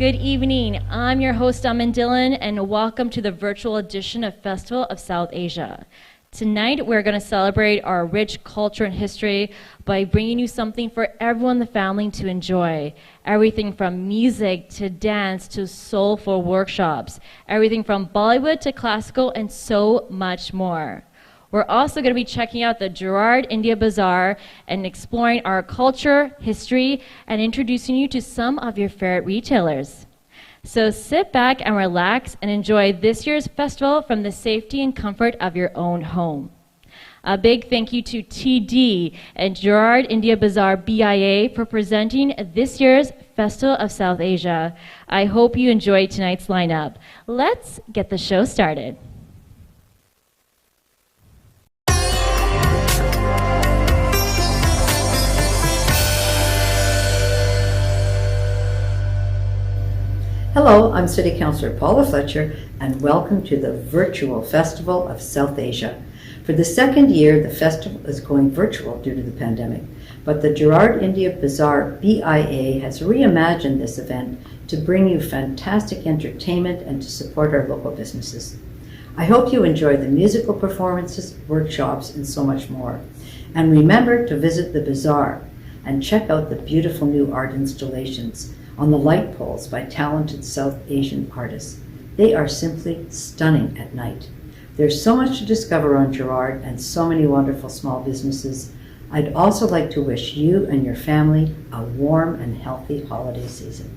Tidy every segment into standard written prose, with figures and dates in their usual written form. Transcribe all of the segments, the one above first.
Good evening. I'm your host, Amin Dillon, and welcome to the virtual edition of Festival of South Asia. Tonight, we're going to celebrate our rich culture and history by bringing you something for everyone in the family to enjoy. Everything from music to dance to soulful workshops. Everything from Bollywood to classical and so much more. We're also going to be checking out the Gerard India Bazaar and exploring our culture, history, and introducing you to some of your favorite retailers. So sit back and relax and enjoy this year's festival from the safety and comfort of your own home. A big thank you to TD and Gerard India Bazaar BIA for presenting this year's Festival of South Asia. I hope you enjoyed tonight's lineup. Let's get the show started. Hello, I'm City Councillor Paula Fletcher, and welcome to the virtual Festival of South Asia. For the second year, the festival is going virtual due to the pandemic, but the Gerard India Bazaar BIA has reimagined this event to bring you fantastic entertainment and to support our local businesses. I hope you enjoy the musical performances, workshops, and so much more. And remember to visit the bazaar and check out the beautiful new art installations on the light poles by talented South Asian artists. They are simply stunning at night. There's so much to discover on Gerard and so many wonderful small businesses. I'd also like to wish you and your family a warm and healthy holiday season.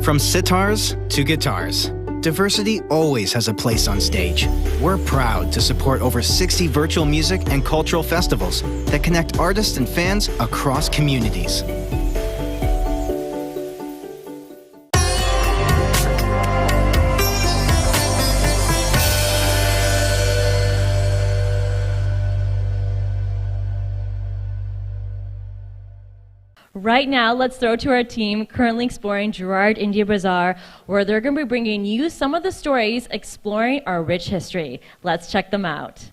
From sitars to guitars, diversity always has a place on stage. We're proud to support over 60 virtual music and cultural festivals that connect artists and fans across communities. Right now, let's throw to our team currently exploring Gerard India Bazaar, where they're going to be bringing you some of the stories exploring our rich history. Let's check them out.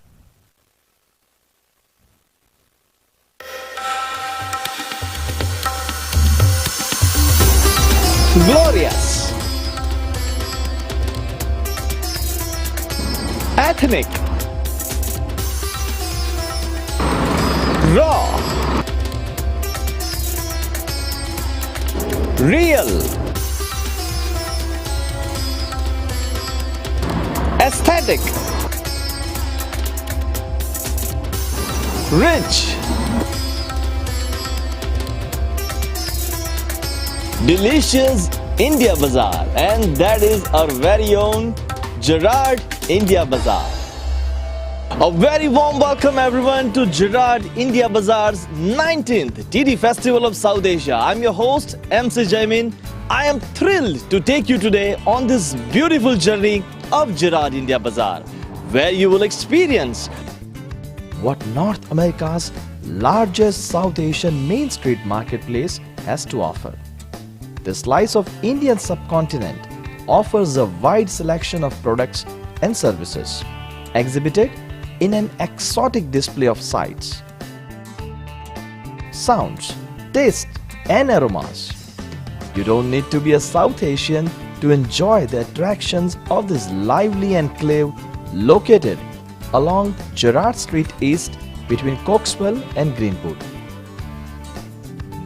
Glorious, ethnic, raw, real, aesthetic, rich, delicious India Bazaar, and that is our very own Gerard India Bazaar. A very warm welcome everyone to Gerard India Bazaar's 19th TD Festival of South Asia. I'm your host MC Jaimin. I am thrilled to take you today on this beautiful journey of Gerard India Bazaar, where you will experience what North America's largest South Asian Main Street marketplace has to offer. The slice of Indian subcontinent offers a wide selection of products and services, exhibited in an exotic display of sights, sounds, tastes, and aromas. You don't need to be a South Asian to enjoy the attractions of this lively enclave located along Gerard Street East between Cokeswell and Greenwood.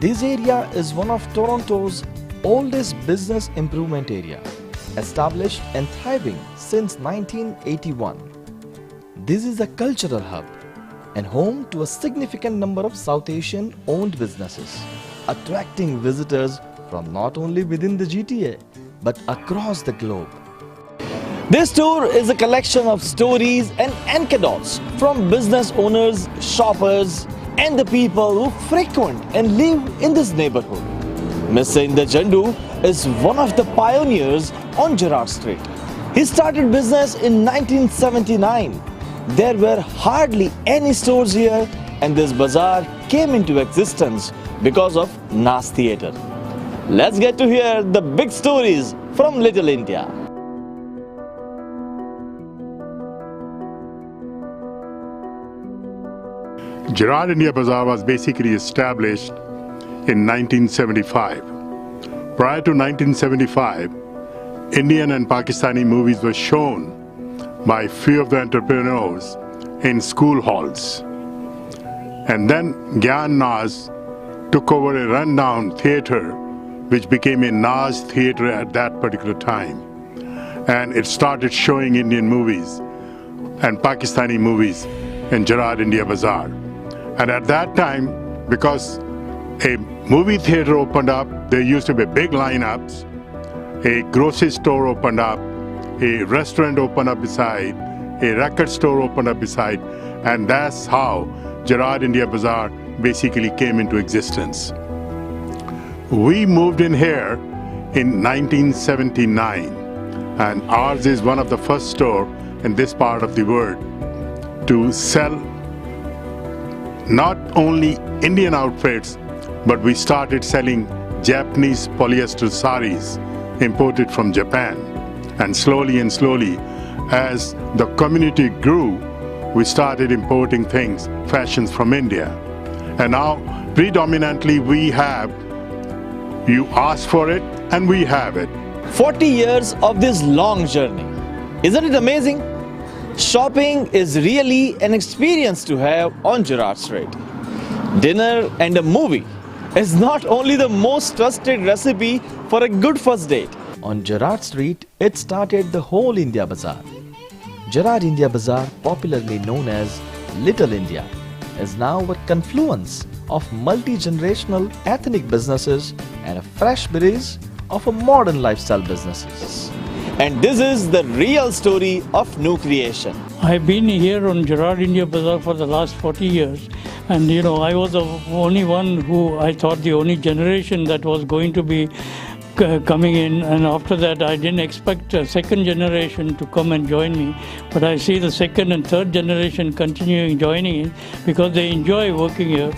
This area is one of Toronto's oldest business improvement area, established and thriving since 1981. This is a cultural hub and home to a significant number of South Asian owned businesses, attracting visitors from not only within the GTA but across the globe. This tour is a collection of stories and anecdotes from business owners, shoppers, and the people who frequent and live in this neighborhood. Mr. Inder Jandu is one of the pioneers on Gerard Street. He started business in 1979. There were hardly any stores here, and this bazaar came into existence because of Nas Theatre. Let's get to hear the big stories from Little India. Gerard India Bazaar was basically established in 1975. Prior to 1975, Indian and Pakistani movies were shown by few of the entrepreneurs in school halls. And then Gyan Naz took over a rundown theatre which became a Naz theatre at that particular time. And it started showing Indian movies and Pakistani movies in Gerard India Bazaar. And at that time, because a movie theatre opened up, there used to be big lineups, a grocery store opened up, a restaurant opened up beside, a record store opened up beside, and that's how Gerard India Bazaar basically came into existence. We moved in here in 1979, and ours is one of the first store in this part of the world to sell not only Indian outfits, but we started selling Japanese polyester saris imported from Japan. And slowly, as the community grew, we started importing things, fashions from India. And now, predominantly, we have, you ask for it, and we have it. 40 years of this long journey. Isn't it amazing? Shopping is really an experience to have on Gerard Street. Dinner and a movie is not only the most trusted recipe for a good first date. On Gerard Street, it started the whole India Bazaar. Gerard India Bazaar, popularly known as Little India, is now a confluence of multi-generational ethnic businesses and a fresh breeze of a modern lifestyle businesses. And this is the real story of new creation. I've been here on Gerard India Bazaar for the last 40 years. And I was the only one who, I thought the only generation that was going to be coming in. And after that, I didn't expect a second generation to come and join me. But I see the second and third generation continuing joining in because they enjoy working here.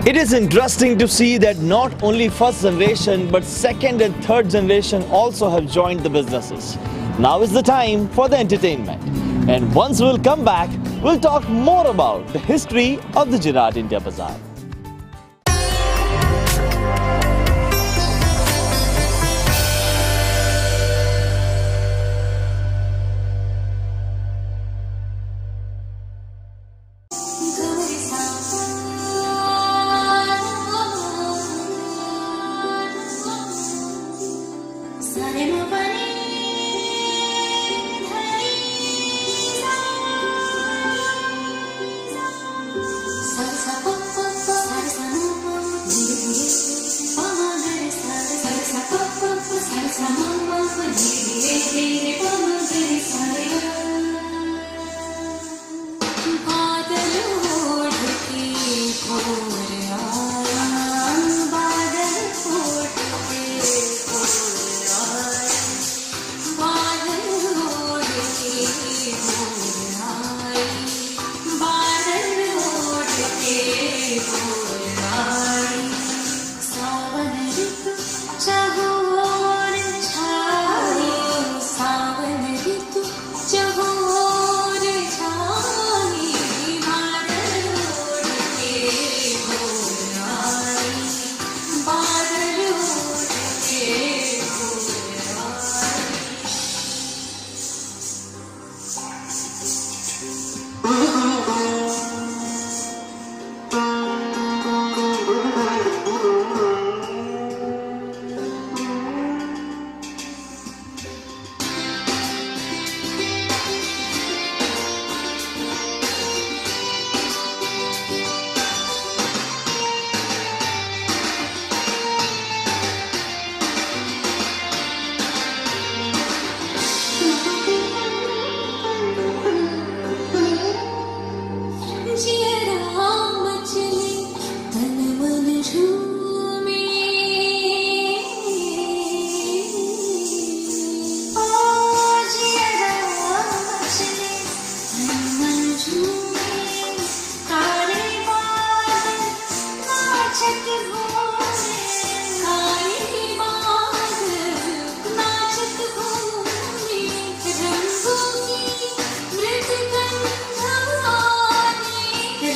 It is interesting to see that not only first generation but second and third generation also have joined the businesses. Now is the time for the entertainment. And once we'll come back, we'll talk more about the history of the Gerard India Bazaar.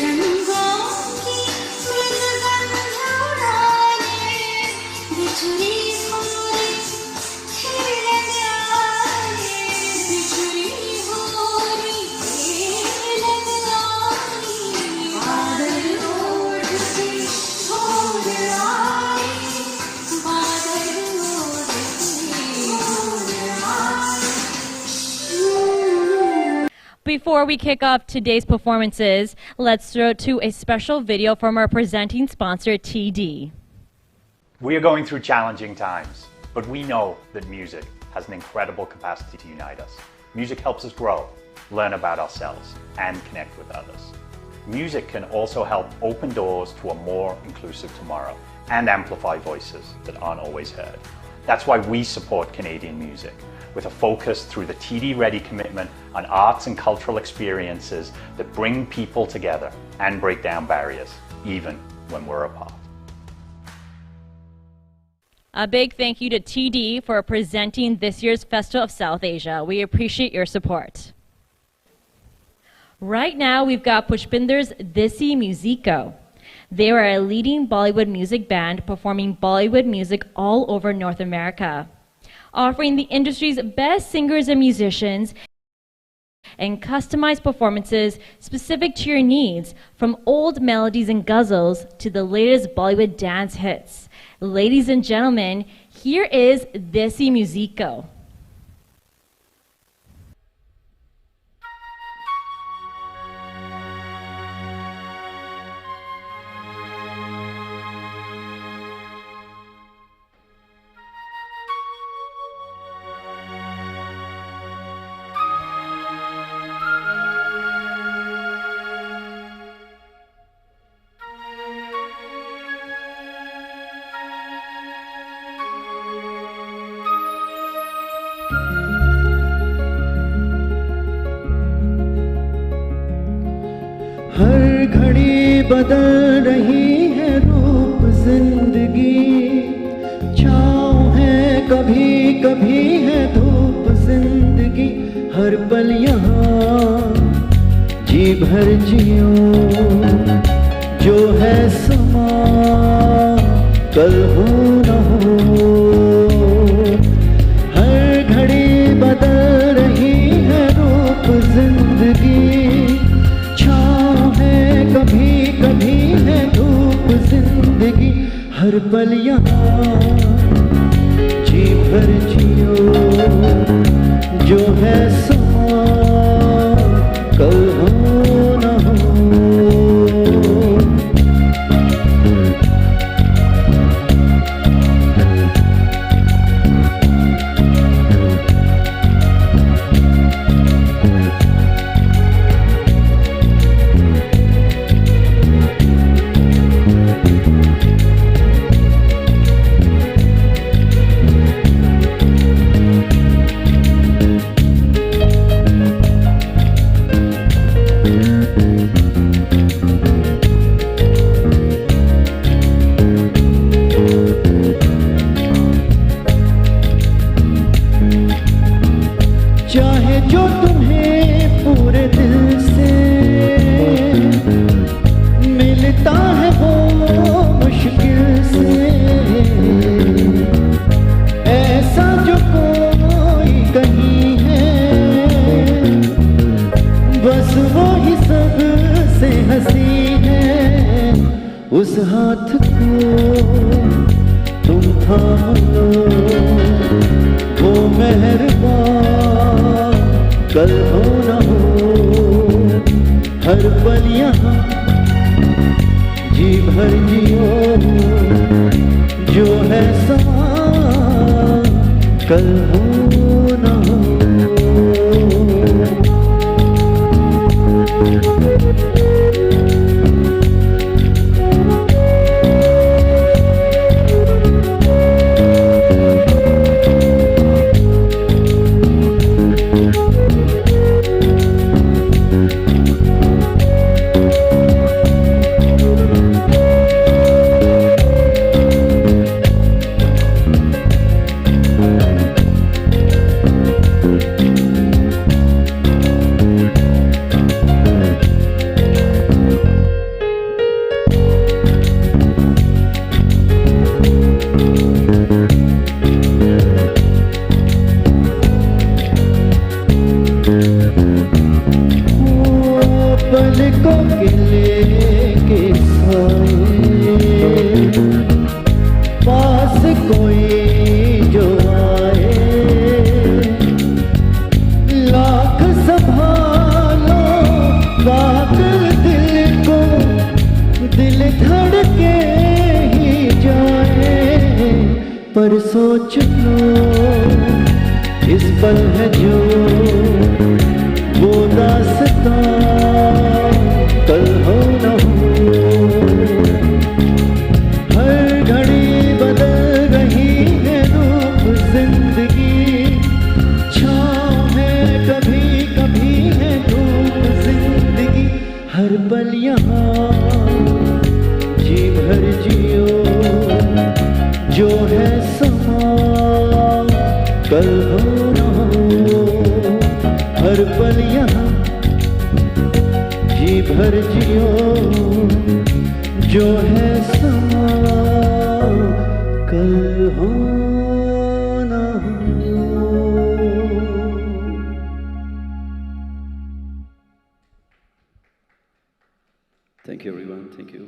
Run before we kick off today's performances, let's throw to a special video from our presenting sponsor, TD. We are going through challenging times, but we know that music has an incredible capacity to unite us. Music helps us grow, learn about ourselves, and connect with others. Music can also help open doors to a more inclusive tomorrow and amplify voices that aren't always heard. That's why we support Canadian music, with a focus through the TD Ready commitment on arts and cultural experiences that bring people together and break down barriers, even when we're apart. A big thank you to TD for presenting this year's Festival of South Asia. We appreciate your support. Right now, we've got Pushpinder's Desi Musico. They are a leading Bollywood music band performing Bollywood music all over North America, offering the industry's best singers and musicians and customized performances specific to your needs, from old melodies and ghazals to the latest Bollywood dance hits. Ladies and gentlemen, here is Desi Musico. हर घड़ी बदल रही है रूप जिंदगी, छाँव है कभी कभी है धूप जिंदगी, हर पल यहाँ जी भर जियो, जो है समा कल हो न हो। हर घड़ी बदल रही है रूप जिंदगी, कभी कभी है धूप जिंदगी, हर पल यहाँ जी भर जियो, जो है समा कल हो न हो। चाहे जो तुम्हें पूरे दिल से मिलता है वो मुश्किल से, ऐसा जो कोई कहीं है बस वो ही सबसे हंसी है। उस हाथ को तुम थाम लो, वो मेहरबान कल हो न हो। हर पल यहाँ जी भर जियो, जो है समा कल हो न हो। संभाल लड़के ही जाए, पर सोच लो इस पल है जो वो दास्तां कल हो न हो। हर घड़ी बदल रही है रूप जिंदगी, छाँव है कभी कभी है धूप जिंदगी। हर पल यहाँ जी भर जियो, जो है समा कल हो न हो। हर पल यहाँ जी भर जियो, जो है समा कल हो न हो। Thank you everyone, thank you.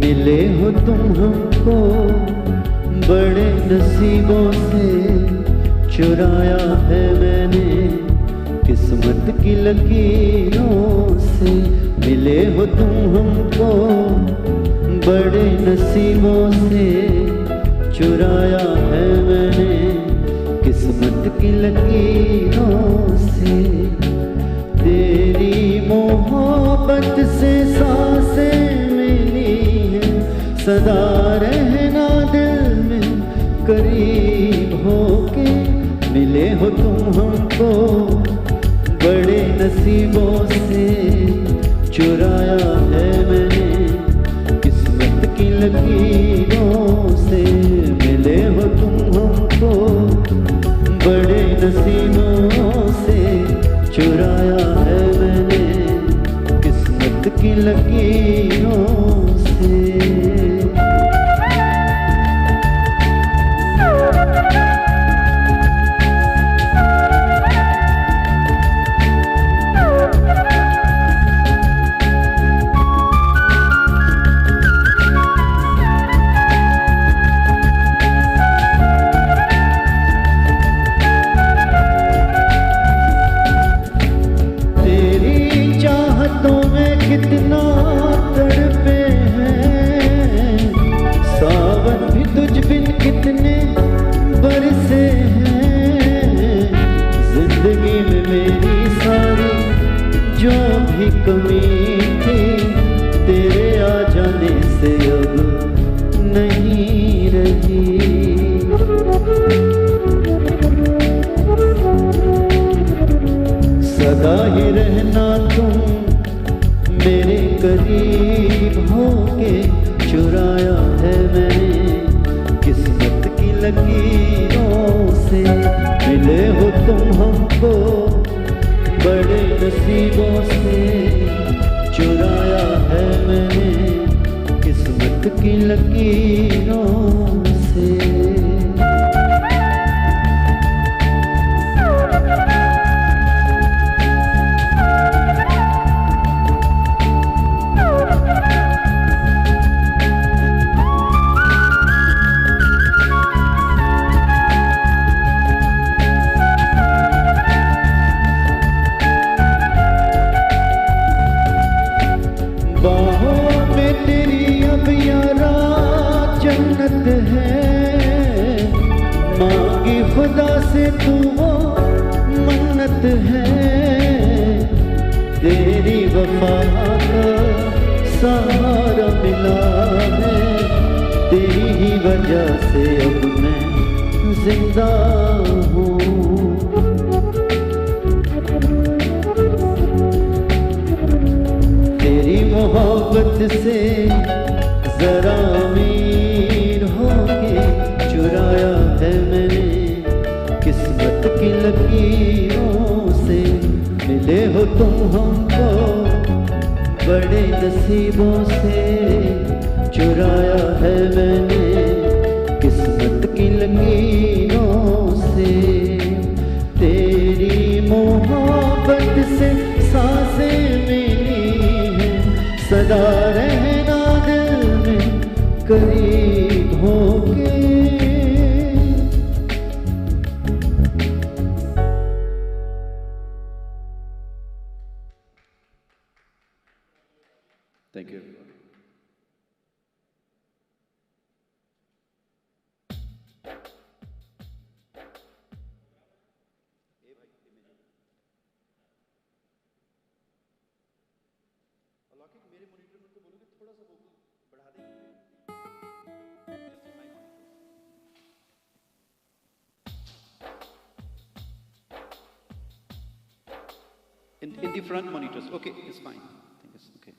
मिले हो तुम हमको बड़े नसीबों से, चुराया है मैंने किस्मत की लकीरों से। मिले हो तुम हमको बड़े नसीबों से, चुराया है मैंने किस्मत की लकीरों से। तेरी मोहब्बत से सांसें मिली हैं, सदा रहना दिल में करीब होके। मिले हो तुम हमको बड़े नसीबों से, चुराया है मैंने किस्मत की लकीरों से। मिले हो तुम हमको बड़े नसीबों से, चुराया है मैंने किस्मत की लकीरों से। कितना तड़पे हैं, सावन भी तुझ बिन कितने बरसे हैं। जिंदगी में मेरी सारी जो भी कमी थी, तेरे आ जाने से अब नहीं रही। सदा ही रहना तुम मेरे करीब होके, चुराया है मैंने किस्मत की लकीरों से। मिले हो तुम हमको बड़े नसीबों से, चुराया है मैंने किस्मत की लकीरों से। बाहों में तेरी अब यारा मन्नत है, मांगी खुदा से तू वो मन्नत है, तेरी वफा का सहारा मिला है, तेरी ही वजह से अब मैं जिंदा हूँ। तेरी मोहब्बत से जरा अमीर होके चुराया है मैंने किस्मत की लकीरों से, मिले हो तुम हमको बड़े नसीबों से, चुराया है मैंने किस्मत की लकीरों से, तेरी मोहब्बत से सांसें मिली हैं, सदा रहना दिल में करीब होके। Thank you. In the front monitors. Okay, it's fine. I think it's okay.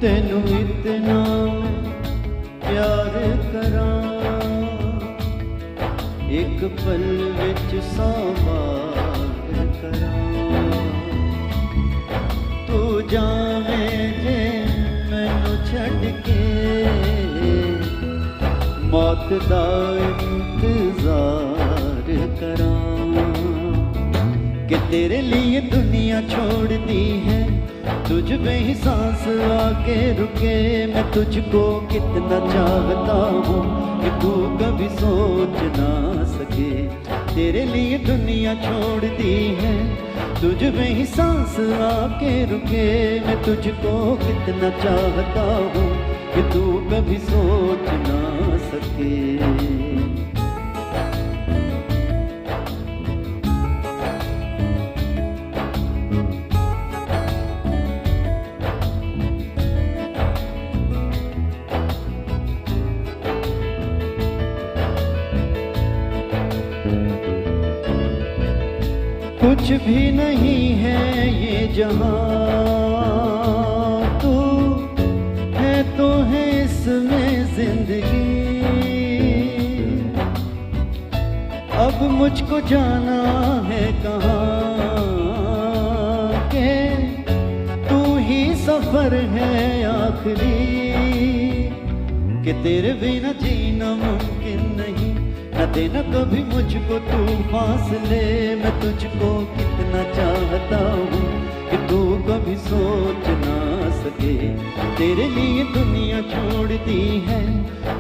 तेनू इतना प्यार करां, एक पल विच साबार करां, तू जावें जे मैनू छड्ड के, मौत दा इंतजार करां, कि तेरे लिए दुनिया छोड़ दी है, तुझ में ही सांस आके रुके, मैं तुझको कितना चाहता हूँ कि तू कभी सोच ना सके, तेरे लिए दुनिया छोड़ दी है, तुझ में ही सांस आके रुके, मैं तुझको कितना चाहता हूँ कि तू कभी सोच ना सके। कुछ भी नहीं है ये जहां, तू है तो है इसमें जिंदगी, अब मुझको जाना है कहाँ, के तू ही सफर है आखिरी, कि तेरे बिना जीना मुमकिन नहीं, न देना कभी मुझको तू फासले, मैं तुझको कितना चाहता हूँ कि तू कभी सोच ना सके, तेरे लिए दुनिया छोड़ दी है,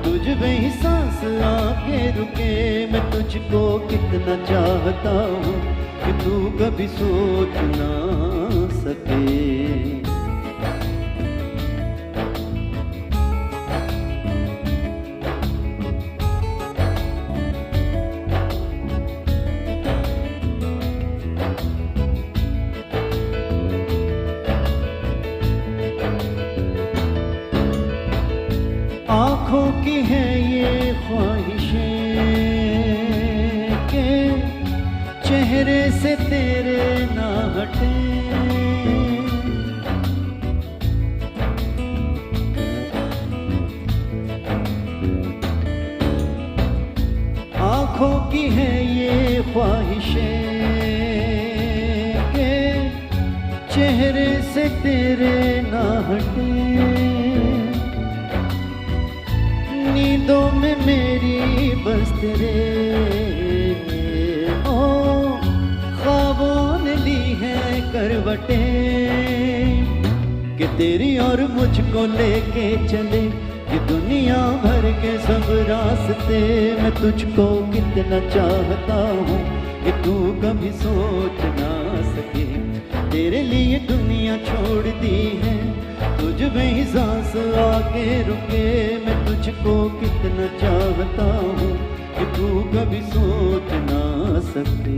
तुझ में ही सांस आके रुके, मैं तुझको कितना चाहता हूँ कि तू कभी सोच ना सके। आँखों की है ये ख्वाहिशें के चेहरे से तेरे ना हटे, आँखों की है ये ख्वाहिशें के चेहरे से तेरे ना हटे, नींदों में मेरी बस तेरे, ओ ख्वाबों ने ली है करवटें कि तेरी और मुझको लेके चले ये दुनिया भर के सब रास्ते। मैं तुझको कितना चाहता हूँ कि तू कभी सोच ना सके, तेरे लिए दुनिया छोड़ दी है, तुझ में ही सांस आके रुके। मैं तुझको कितना चाहता हूँ कि तू कभी सोच ना सके।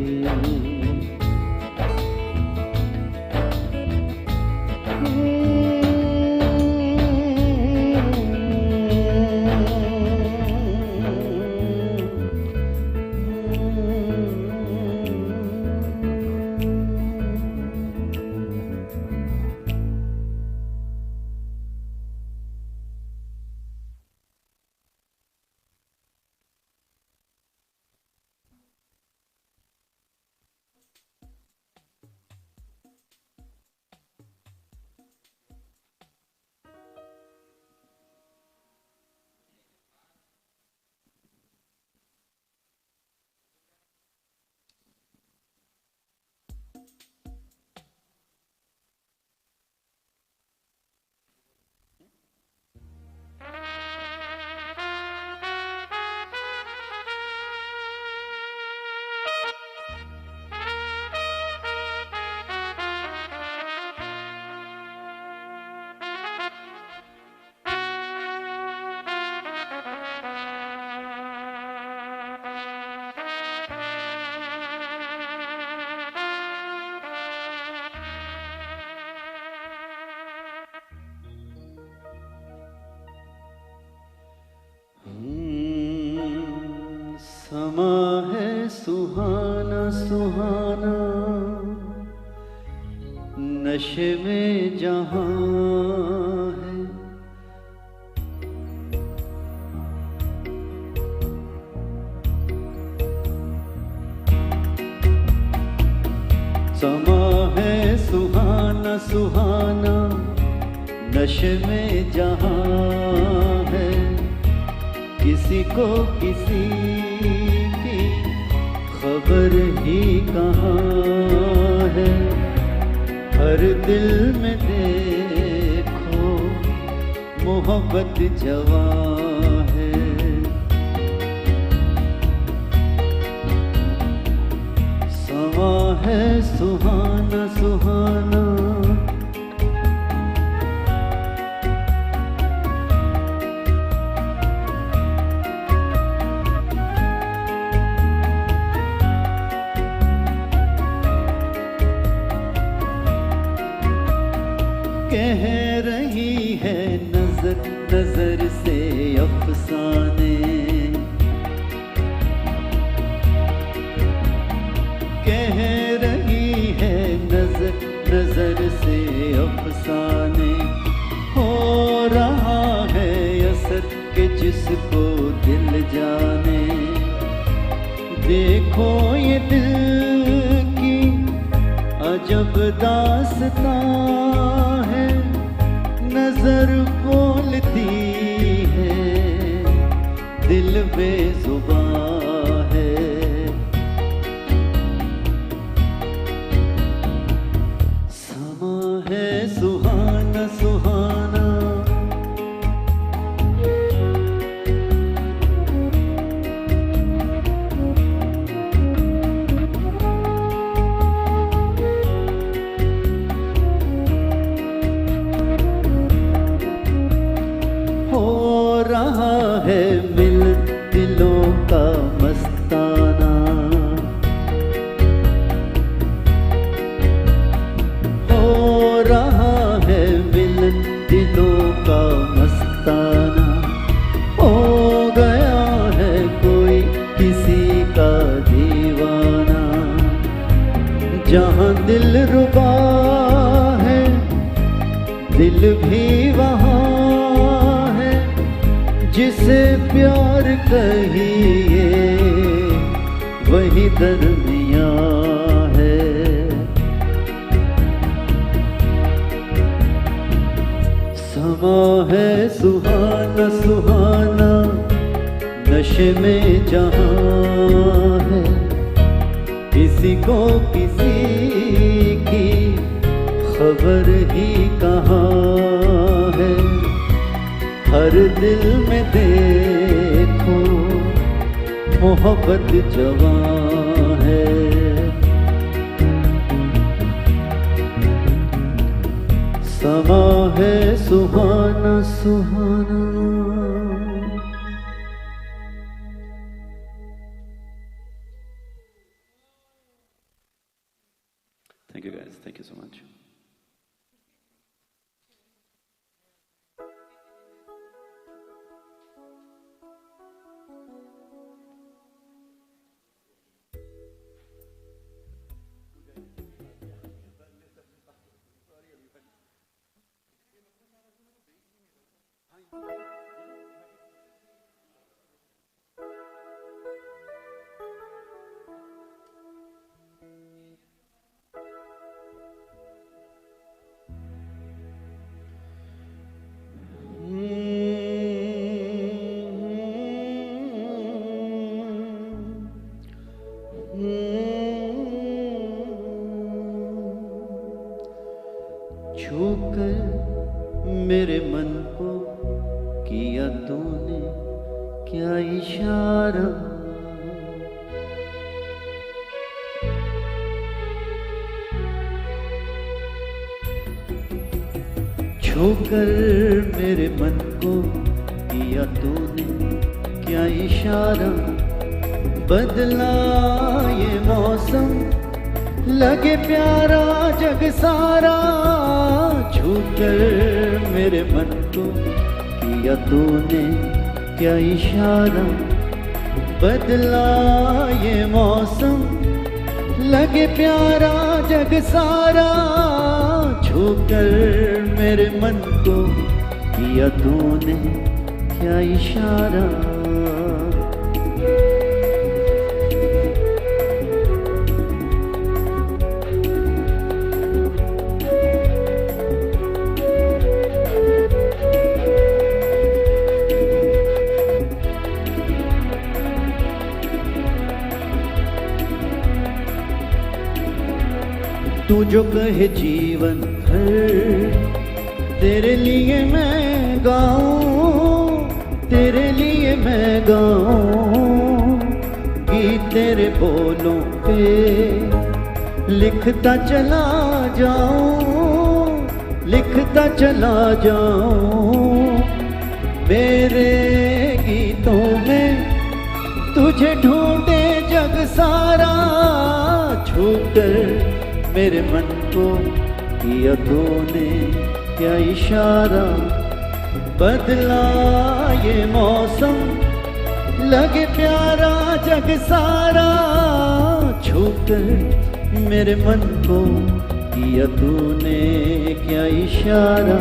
समा है सुहाना सुहाना, नशे में जहां है, समा है सुहाना सुहाना, नशे में जहां है, किसी को किसी की खबर ही कहाँ है। हर दिल में देखो मोहब्बत जवां है। समा है सुहाना सुहाना, कह रही है नजर नजर से अफसाने, कह रही है नजर नजर से अफसाने। हो रहा है असर के जिसको दिल जाने, देखो ये दिल की अजब दास्तां है। नजर बोलती है दिल बेजुबां है। समा है सुहाना सुहाना, रहा है मिल दिलों का मस्ताना। हो रहा है मिल दिलों का मस्ताना। हो गया है कोई किसी का दीवाना। जहाँ दिल रुबा है दिल भी वहाँ, जिसे प्यार कहिए वही दरमियाँ है। समा है सुहाना सुहाना, नशे में जहां है, किसी को किसी की खबर ही कहाँ है। हर दिल में देखो मोहब्बत जवां है। समा है सुहाना सुहाना। Thank you guys. Thank you so much. छूकर मेरे मन को किया तूने क्या इशारा। छूकर मेरे मन को किया तूने क्या इशारा। बदला ये मौसम लगे प्यारा जग सारा। छूकर मेरे मन को किया तूने क्या इशारा। बदला ये मौसम लगे प्यारा जग सारा। छूकर मेरे मन को किया तूने क्या इशारा। तू जो कहे जीवन भर तेरे लिए मैं गाऊं, तेरे लिए मैं गाऊं। गीत तेरे बोलों पे लिखता चला जाऊं, लिखता चला जाऊं। मेरे गीतों में तुझे ढूंढे जग सारा। छूकर मेरे मन को किया तूने क्या इशारा। बदला ये मौसम लगे प्यारा जग सारा। छूकर मेरे मन को किया तूने क्या इशारा।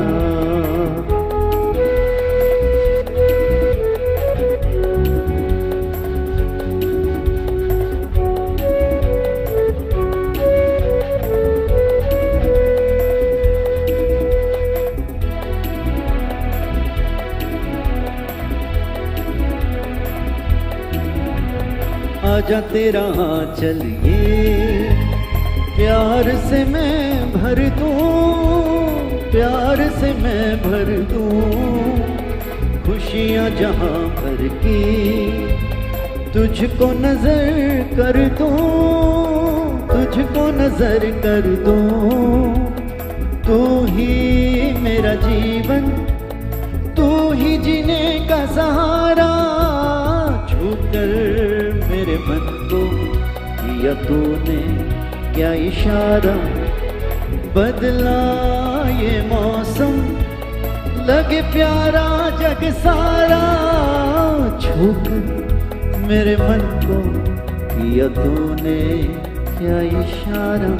आजा तेरा आंचल ये प्यार से मैं भर दूं, प्यार से मैं भर दूं। खुशियाँ जहाँ भर की तुझको नजर कर दूं, तुझको नजर कर दूं। तू ही मेरा जीवन, तू ही जीने का सहारा। छूकर मेरे मन को किया तूने क्या इशारा। बदला ये मौसम लगे प्यारा जग सारा। छूकर मेरे मन को किया तूने क्या इशारा।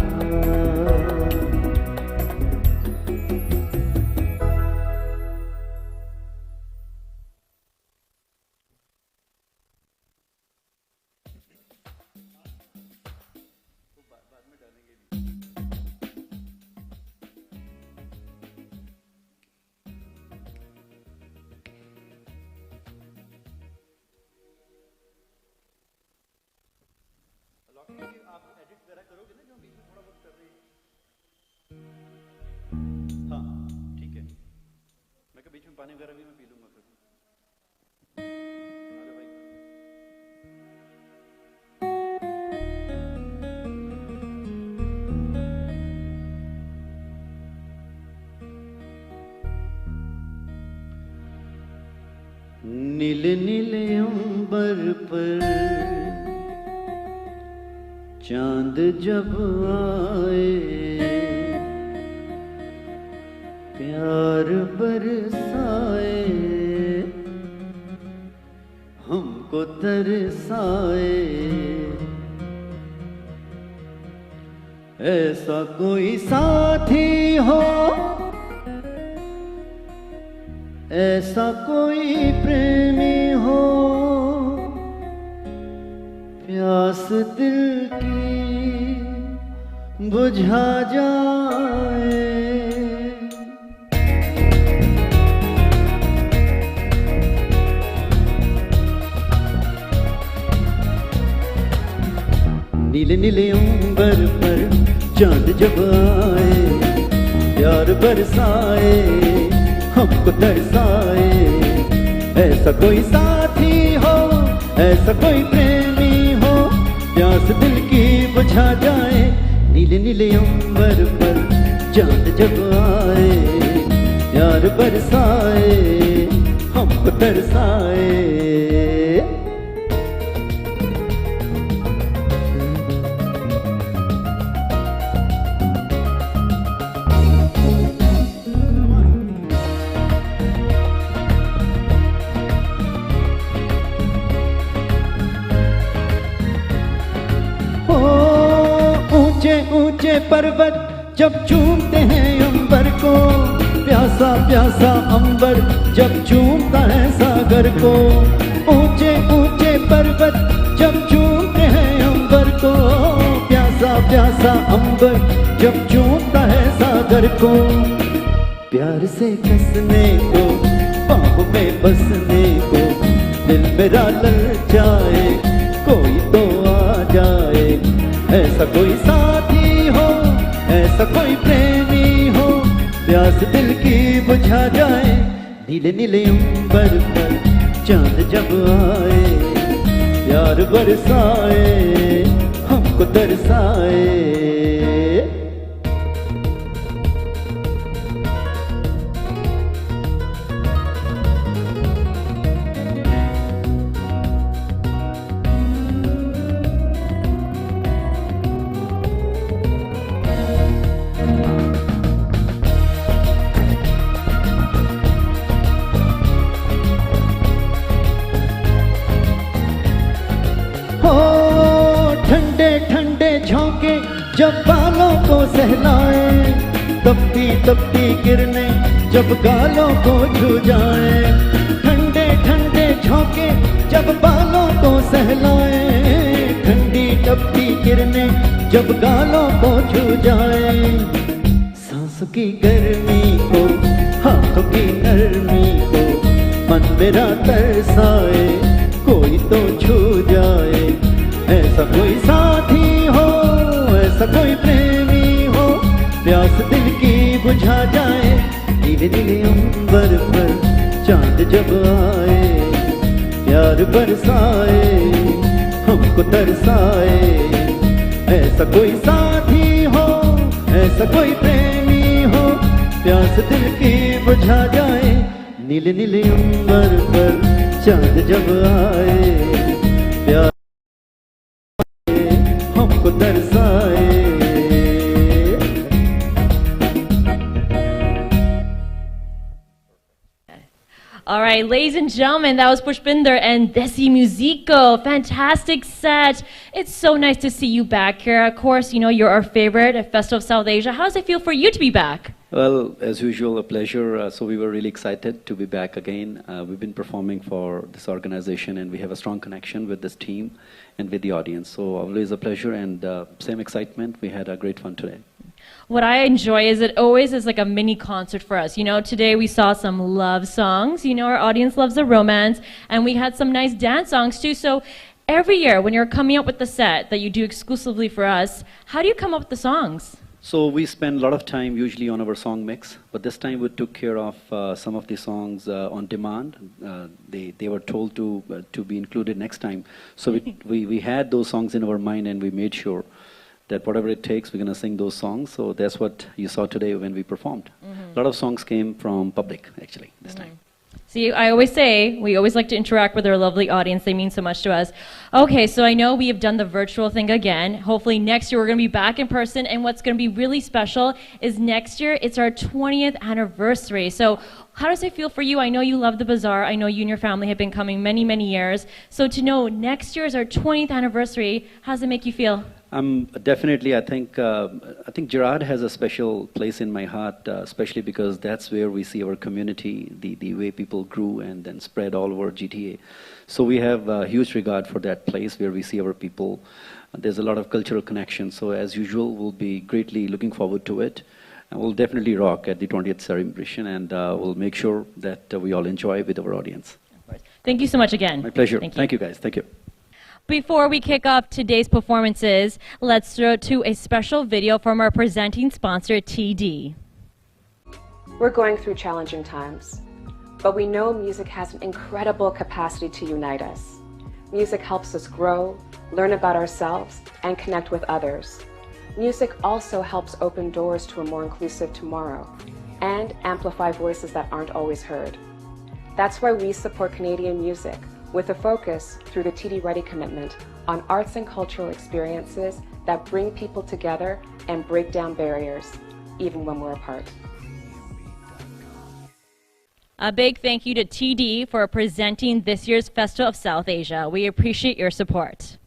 पानी वगैरह भी मैं पी लूंगा फिर। अरे भाई नीले नीले अंबर पर चांद जब आए, प्यार बरसाए, हमको तरसाए, ऐसा कोई साथी हो, ऐसा कोई प्रेमी हो, प्यास दिल की बुझा जाए। नीले नीले अंबर पर चांद जब आए, प्यार बरसाए, हमको तरसाए, ऐसा कोई साथी हो, ऐसा कोई प्रेमी हो, प्यास दिल की बुझा जाए। नीले नीले अंबर पर चांद जब आए, प्यार बरसाए, हमको तरसाए। ऊंचे पर्वत जब चूमते हैं अंबर को, प्यासा प्यासा अंबर जब चूमता है सागर को। ऊंचे ऊंचे पर्वत जब चूमते हैं अंबर को, प्यासा प्यासा अंबर जब चूमता है सागर को। प्यार से कसने को, बाहों में बसने को, दिल मेरा ललचाए, कोई तो आ जाए। ऐसा कोई साथी हो, ऐसा कोई प्रेमी हो, प्यास दिल की बुझा जाए। नीले नीले अंबर पर चांद जब आए, प्यार बरसाए, हमको तरसाए। जब बालों को सहलाए, तपती तपती किरणें जब गालों को छू जाए। ठंडे ठंडे झोंके जब बालों को सहलाए, ठंडी तपती किरणें जब गालों को छू जाए। सांसों की गर्मी को, हाथों की नरमी को, मन मेरा तरसाए, कोई तो छू जाए। ऐसा कोई साथी हो, ऐसा कोई प्रेमी हो, प्यास दिल की बुझा जाए। नीले नीले अंबर पर चांद जब आए, प्यार बरसाए, हमको तरसाए। ऐसा कोई साथी हो, ऐसा कोई प्रेमी हो, प्यास दिल की बुझा जाए। नीले नीले अंबर पर चांद जब आए, प्यार हमको तरसाए। All right, ladies and gentlemen, that was Pushpinder and Desi Musico. Fantastic set. It's so nice to see you back here. Of course, you know, you're our favorite at Festival of South Asia. How does it feel for you to be back? Well, as usual, a pleasure. So we were really excited to be back again. We've been performing for this organization and we have a strong connection with this team and with the audience. So always a pleasure and same excitement. We had a great fun today. What I enjoy is it always is like a mini concert for us. You know, today we saw some love songs. You know, our audience loves the romance. And we had some nice dance songs too. So every year when you're coming up with the set that you do exclusively for us, how do you come up with the songs? So we spend a lot of time usually on our song mix, but this time we took care of some of the songs on demand. They were told to be included next time. So we had those songs in our mind, and we made sure that whatever it takes, we're going to sing those songs. So that's what you saw today when we performed. A lot of songs came from public, actually, this time. See, I always say, we always like to interact with our lovely audience. They mean so much to us. Okay, so I know we have done the virtual thing again. Hopefully next year we're going to be back in person. And what's going to be really special is next year, it's our 20th anniversary. So how does it feel for you? I know you love the Bazaar. I know you and your family have been coming many, many years. So to know next year is our 20th anniversary, how does it make you feel? Definitely, I think Gerard has a special place in my heart, especially because that's where we see our community, the way people grew and then spread all over GTA. So we have a huge regard for that place where we see our people. There's a lot of cultural connection. So as usual, we'll be greatly looking forward to it. And we'll definitely rock at the 20th celebration, and we'll make sure that we all enjoy with our audience. Thank you so much again. My pleasure. Thank you, guys. Thank you. Before we kick off today's performances, let's throw to a special video from our presenting sponsor, TD. We're going through challenging times, but we know music has an incredible capacity to unite us. Music helps us grow, learn about ourselves, and connect with others. Music also helps open doors to a more inclusive tomorrow and amplify voices that aren't always heard. That's why we support Canadian music, with a focus through the TD Ready commitment on arts and cultural experiences that bring people together and break down barriers, even when we're apart. A big thank you to TD for presenting this year's Festival of South Asia. We appreciate your support.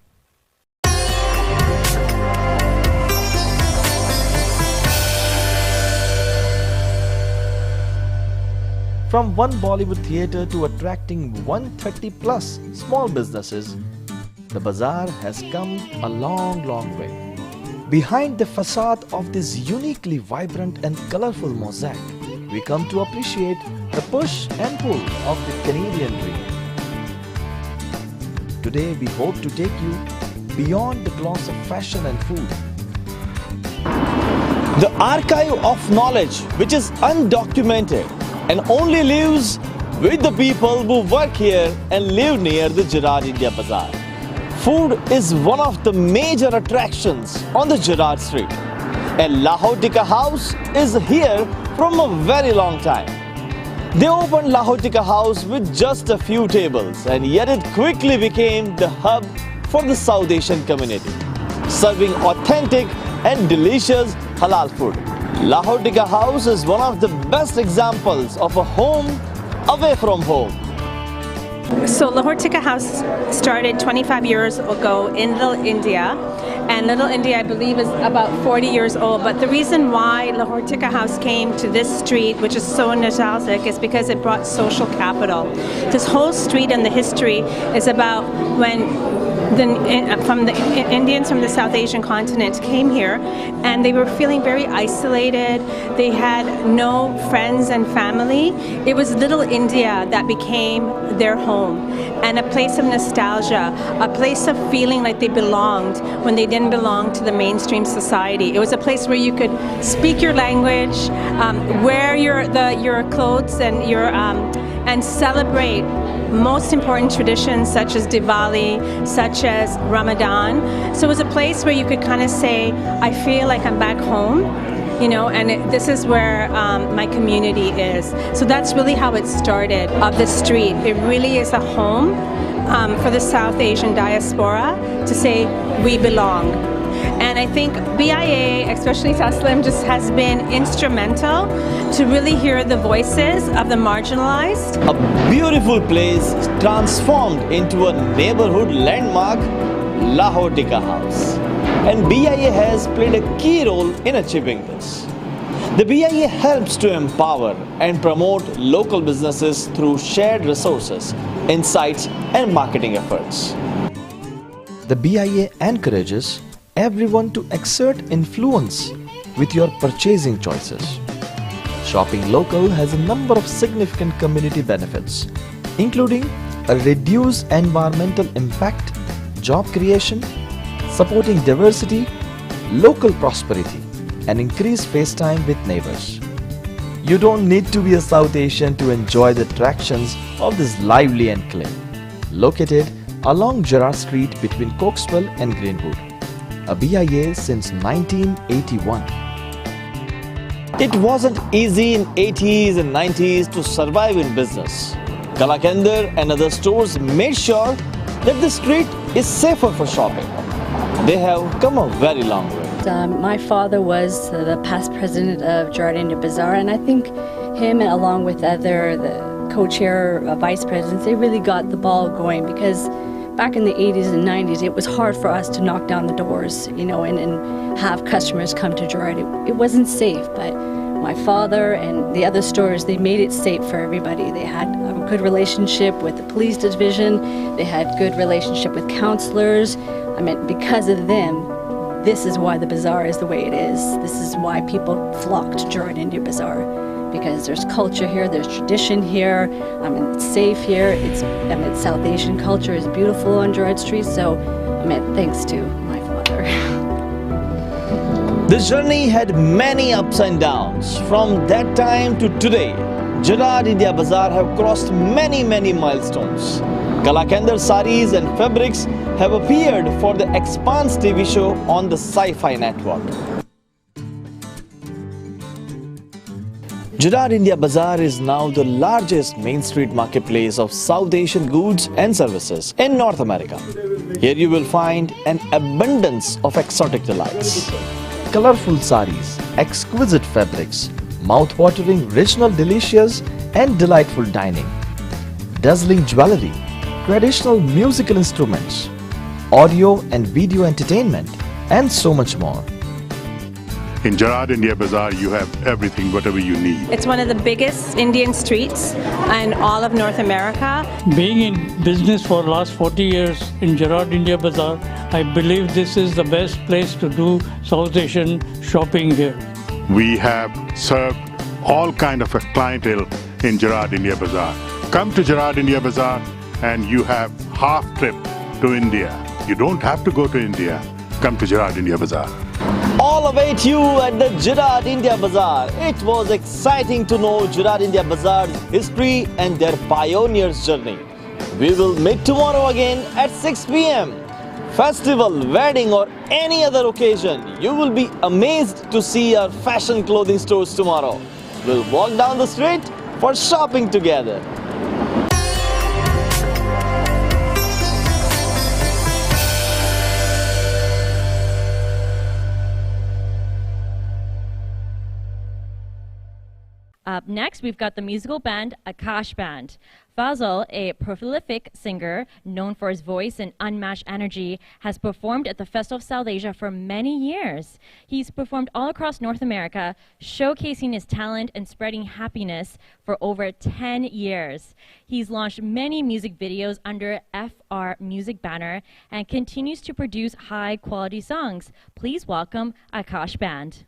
From one Bollywood theatre to attracting 130 plus small businesses, the Bazaar has come a long, long way. Behind the facade of this uniquely vibrant and colourful mosaic, we come to appreciate the push and pull of the Canadian dream. Today we hope to take you beyond the gloss of fashion and food. The archive of knowledge which is undocumented and only lives with the people who work here and live near the Gerard India Bazaar. Food is one of the major attractions on the Gerard Street. And Lahore Tikka House is here from a very long time. They opened Lahore Tikka House with just a few tables, and yet it quickly became the hub for the South Asian community, serving authentic and delicious halal food. Lahore Tikka House is one of the best examples of a home away from home. So Lahore Tikka House started 25 years ago in Little India, and Little India I believe is about 40 years old. But the reason why Lahore Tikka House came to this street, which is so nostalgic, is because it brought social capital. This whole street and the history is about when the Indians from the South Asian continent came here, and they were feeling very isolated. They had no friends and family. It was Little India that became their home, and a place of nostalgia, a place of feeling like they belonged when they didn't belong to the mainstream society. It was a place where you could speak your language, wear your clothes and celebrate most important traditions such as Diwali, such as Ramadan. So it was a place where you could kind of say, I feel like I'm back home, you know, and this is where my community is. So that's really how it started, of the street. It really is a home for the South Asian diaspora to say, we belong. And I think BIA, especially Taslim, just has been instrumental to really hear the voices of the marginalized. A beautiful place transformed into a neighborhood landmark, Lahore Tikka House. And BIA has played a key role in achieving this. The BIA helps to empower and promote local businesses through shared resources, insights, and marketing efforts. The BIA encourages everyone to exert influence with your purchasing choices. Shopping local has a number of significant community benefits, including a reduced environmental impact, job creation, supporting diversity, local prosperity, and increase face time with neighbors. You don't need to be a South Asian to enjoy the attractions of this lively enclave, located along Gerrard Street between Cokeswell and Greenwood, a BIA since 1981. It wasn't easy in 80s and 90s to survive in business. Kalakender and other stores made sure that the street is safer for shopping. They have come a very long way. My father was the past president of Gerrard India Bazaar, and I think him, along with the co-chair, vice presidents, they really got the ball going, because back in the 80s and 90s, it was hard for us to knock down the doors, and have customers come to Gerrard. It wasn't safe, but my father and the other stores, they made it safe for everybody. They had a good relationship with the police division. They had good relationship with counselors. Because of them, this is why the bazaar is the way it is. This is why people flock to Gerrard India Bazaar, because there's culture here, there's tradition here. It's safe here. South Asian culture is beautiful on Gerrard Street. So, thanks to my father. This journey had many ups and downs. From that time to today, Gerrard India Bazaar have crossed many milestones. Kalakender saris and fabrics have appeared for the Expanse TV show on the Sci-Fi Network. Gerrard India Bazaar is now the largest main street marketplace of South Asian goods and services in North America. Here you will find an abundance of exotic delights. Colorful saris, exquisite fabrics, mouth-watering, regional delicious and delightful dining, dazzling jewelry, traditional musical instruments, audio and video entertainment, and so much more. In Gerrard India Bazaar, you have everything, whatever you need. It's one of the biggest Indian streets in all of North America. Being in business for the last 40 years in Gerrard India Bazaar, I believe this is the best place to do South Asian shopping here. We have served all kind of a clientele in Gerrard India Bazaar. Come to Gerrard India Bazaar and you have half trip to India. You don't have to go to India. Come to Gerrard India Bazaar. All await you at the Gerrard India Bazaar. It was exciting to know Gerrard India Bazaar's history and their pioneer's journey. We will meet tomorrow again at 6 p.m. Festival, wedding or any other occasion, you will be amazed to see our fashion clothing stores tomorrow. We'll walk down the street for shopping together. Up next, we've got the musical band Akash Band. Fazal, a prolific singer known for his voice and unmatched energy, has performed at the Festival of South Asia for many years. He's performed all across North America, showcasing his talent and spreading happiness for over 10 years. He's launched many music videos under FR Music banner and continues to produce high-quality songs. Please welcome Akash Band.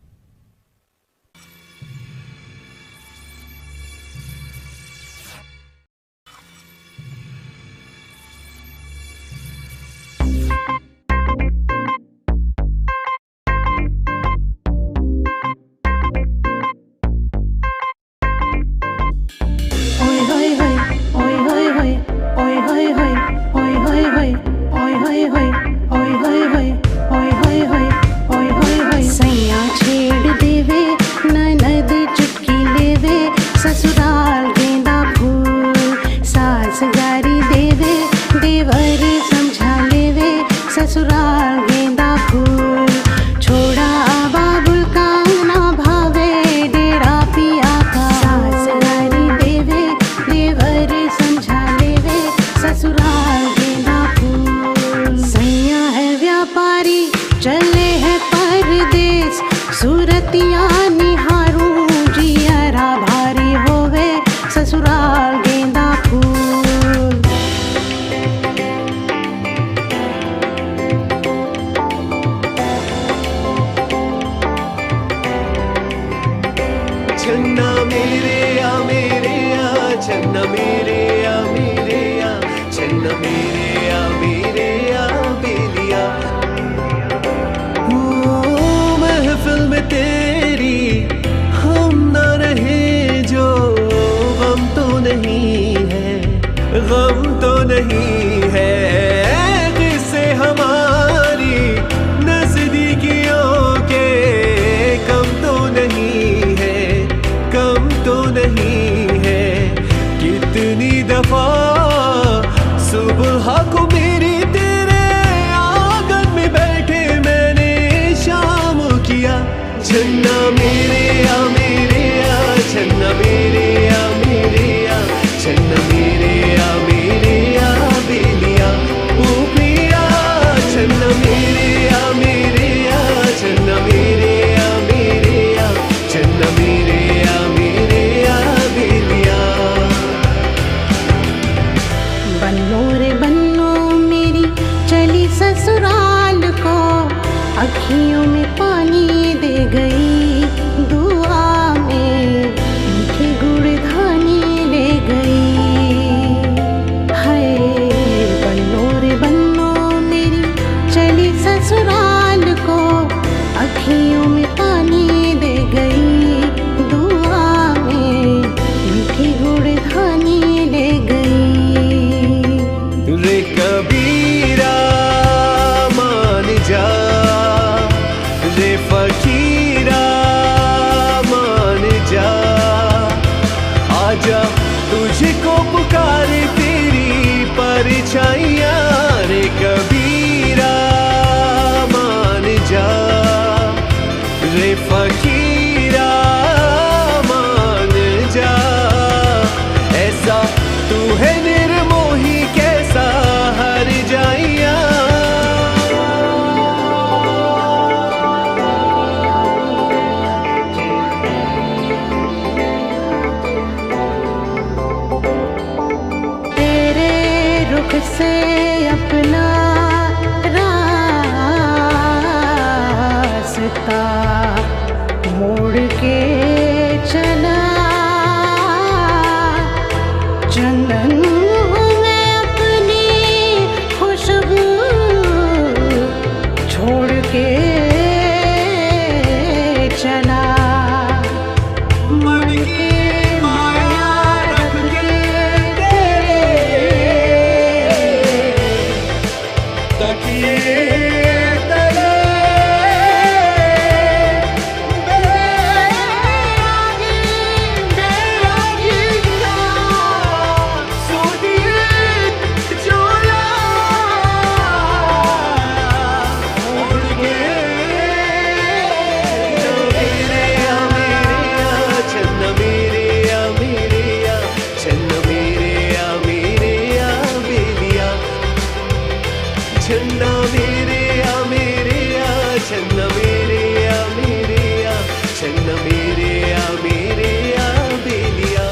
महफिल में तेरे तो नहीं है। कितनी दफा सुबह को मेरी तेरे आंगन में बैठे मैंने शाम किया। छन्ना मेरे या छन्ना मेरे या छन्ना मेरे या बेलिया ओ पिया। छन्ना मेरे या छन्ना मेरे या छन्ना मेरे या बेलिया। बन्नो रे बन्नो मेरी चली ससुराल को, अखियों में पानी दे गई दुआ में मीठे गुड़ धानी ले गई। हाय बन्नो रे बन्नो मेरी चली ससुराल को, अखियों में पानी दे गई दुआ में मीठे गुड़ धानी ले गई। रे कबीरा मान जा, रे फकीरा मान जा, आजा तुझको पुकारे तेरी परछाइयाँ। रे कबीरा मान जा, रे फकीरा मान जा, ऐसा तू है निर्मोही कैसा हर जाइया। तेरे रुख से अपना रास्ता मोड़ के चला, चंदन में अपनी खुशबू छोड़ के चला। मुड़ के माया रख के तकिए तले छन्ना मेरे या छन्ना मेरे या छन्ना मेरे या बेलिया।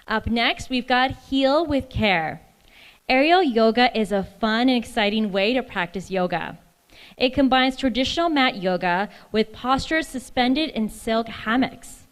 Up next, we've got Heal with Care. Aerial yoga is a fun and exciting way to practice yoga. It combines traditional mat yoga with postures suspended in silk hammocks.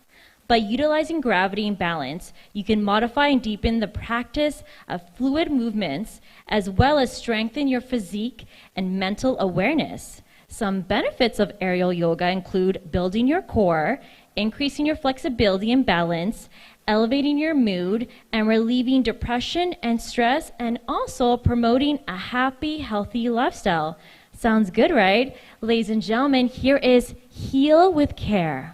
By utilizing gravity and balance, you can modify and deepen the practice of fluid movements as well as strengthen your physique and mental awareness. Some benefits of aerial yoga include building your core, increasing your flexibility and balance, elevating your mood, and relieving depression and stress, and also promoting a happy, healthy lifestyle. Sounds good, right? Ladies and gentlemen, here is Heal with Care.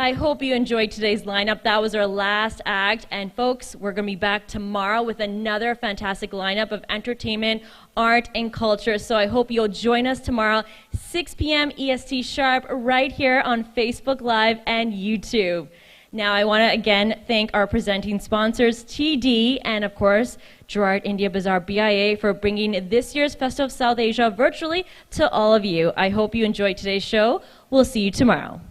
I hope you enjoyed today's lineup. That was our last act. And folks, we're going to be back tomorrow with another fantastic lineup of entertainment, art, and culture. So I hope you'll join us tomorrow, 6 p.m. EST sharp, right here on Facebook Live and YouTube. Now, I want to again thank our presenting sponsors, TD, and of course, Gerard India Bazaar BIA, for bringing this year's Festival of South Asia virtually to all of you. I hope you enjoyed today's show. We'll see you tomorrow.